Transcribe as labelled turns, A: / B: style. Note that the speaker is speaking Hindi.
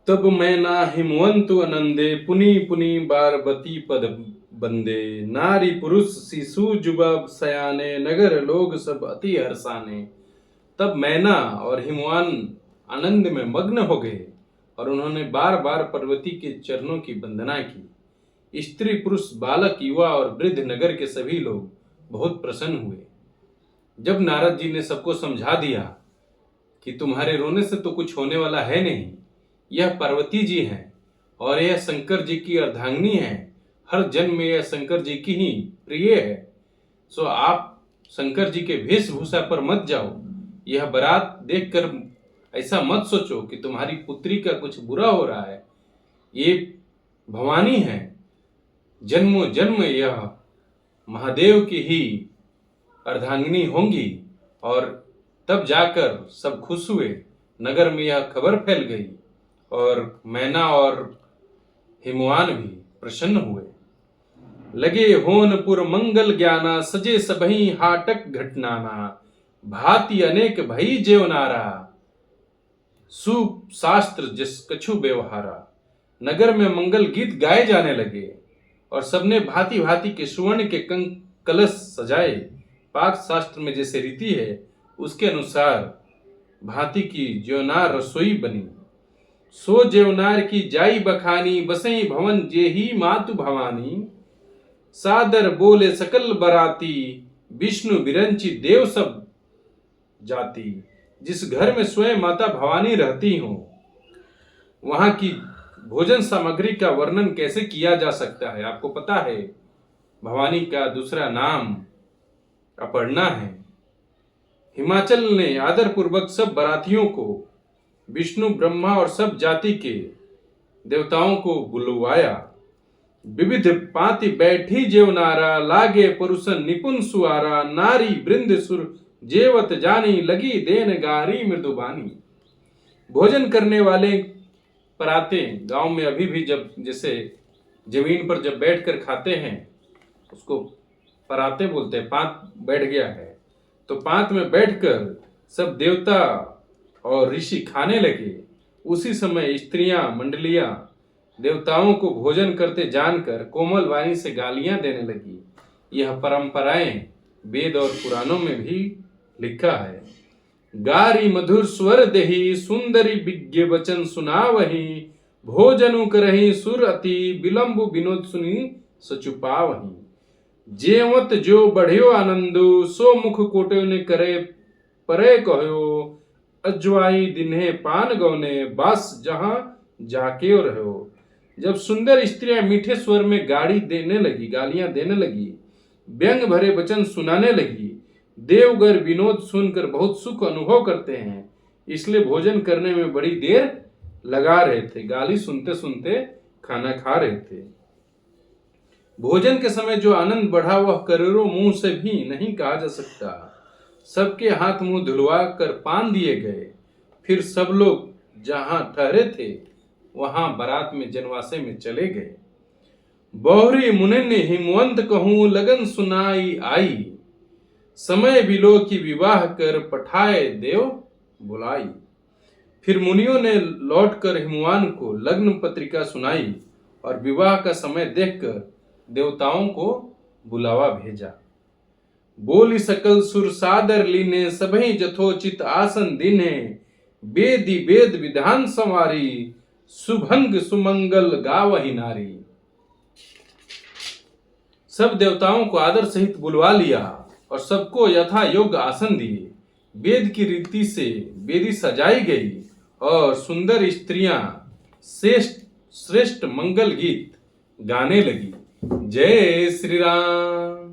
A: तब मैना हिमवंतु आनंदे पुनि पुनि बारबती पद बंदे। नारी पुरुष शिशु जुबा सयाने नगर लोग सब अति हर्षाने। तब मैना और हिमवान आनंद में मग्न हो गए और उन्होंने बार बार पार्वती के चरणों की वंदना की। स्त्री पुरुष बालक युवा और वृद्ध नगर के सभी लोग बहुत प्रसन्न हुए। जब नारद जी ने सबको समझा दिया कि तुम्हारे रोने से तो कुछ होने वाला है नहीं, यह पार्वती जी हैं और यह शंकर जी की अर्धांगिनी है, हर जन्म में यह शंकर जी की ही प्रिय है, सो आप शंकर जी के वेशभूषा पर मत जाओ। यह बारात देखकर ऐसा मत सोचो कि तुम्हारी पुत्री का कुछ बुरा हो रहा है। ये भवानी है, जन्मों जन्म यह महादेव की ही अर्धांगिनी होंगी। और तब जाकर सब खुश हुए। नगर में यह खबर फैल गई और मैना और हिमवान भी प्रसन्न हुए। लगे होनपुर मंगल ज्ञाना सजे सबही हाटक घटनाना। भांति अनेक भई जेवनारा सुशास्त्र जिस कछु व्यवहारा। नगर में मंगल गीत गाए जाने लगे और सबने भांति भांति के सुवर्ण के कलश सजाए। पाक शास्त्र में जैसे रीति है उसके अनुसार भांति की ज्योनार रसोई बनी। सो ज्योनार की जाई बखानी बसई भवन जेही मातु भवानी। सादर बोले सकल बराती विष्णु बिरंची देव सब जाति। जिस घर में स्वयं माता भवानी रहती हो वहां की भोजन सामग्री का वर्णन कैसे किया जा सकता है। आपको पता है भवानी का दूसरा नाम अपर्णा है। हिमाचल ने आदर पूर्वक सब बारातियों को विष्णु ब्रह्मा और सब जाति के देवताओं को बुलवाया। विविध पाति बैठी जेवनारा लागे पुरुषन निपुण सुआरा। नारी वृंद सुर जेवत जानी लगी देन गारी मृदुबानी। भोजन करने वाले पराते गांव में अभी भी जब जैसे जमीन पर जब बैठकर खाते हैं उसको पराते बोलते हैं। पांत बैठ गया है तो पांत में बैठकर सब देवता और ऋषि खाने लगे। उसी समय स्त्रियां मंडलियां देवताओं को भोजन करते जानकर कोमल वाणी से गालियां देने लगी। यह परंपराएं वेद और पुराणों में भी लिखा है। गारी मधुर स्वर देही सुंदरी विज्ञ वचन सुनावही। भोजनु करही सुर अति विलंब विनोद सुनी सचुपावही। जेवत जो बढ़ियो आनंदो सो मुख कोटे ने करे परे कहयो। अजवाई दिन्हे पान गौने बास जहां जाके रहो। जब सुंदर स्त्रियां मीठे स्वर में गालियां देने लगी, व्यंग भरे वचन सुनाने लगी। देवगर विनोद सुनकर बहुत सुख अनुभव करते हैं, इसलिए भोजन करने में बड़ी देर लगा रहे थे। गाली सुनते सुनते खाना खा रहे थे। भोजन के समय जो आनंद बढ़ा वह करोड़ों मुंह से भी नहीं कहा जा सकता। सबके हाथ मुंह धुलवा कर पान दिए गए। फिर सब लोग जहां ठहरे थे वहां बारात में जनवासे में चले गए। बहुरी मुनिन हिमवंत कहूं लगन सुनाई आई। समय बिलो की विवाह कर पठाए देव बुलाई। फिर मुनियों ने लौटकर हिमवान को लग्न पत्रिका सुनाई और विवाह का समय देखकर देवताओं को बुलावा भेजा। बोली सकल सुर सादर लीने सभई जथोचित आसन दिने। वेदी वेद विधान संवारी सुभंग सुमंगल गावही नारी। सब देवताओं को आदर सहित बुलवा लिया और सबको यथा योग्य आसन दिए। वेद की रीति से वेदी सजाई गई और सुंदर स्त्रियां श्रेष्ठ मंगल गीत गाने लगी। जय श्री राम।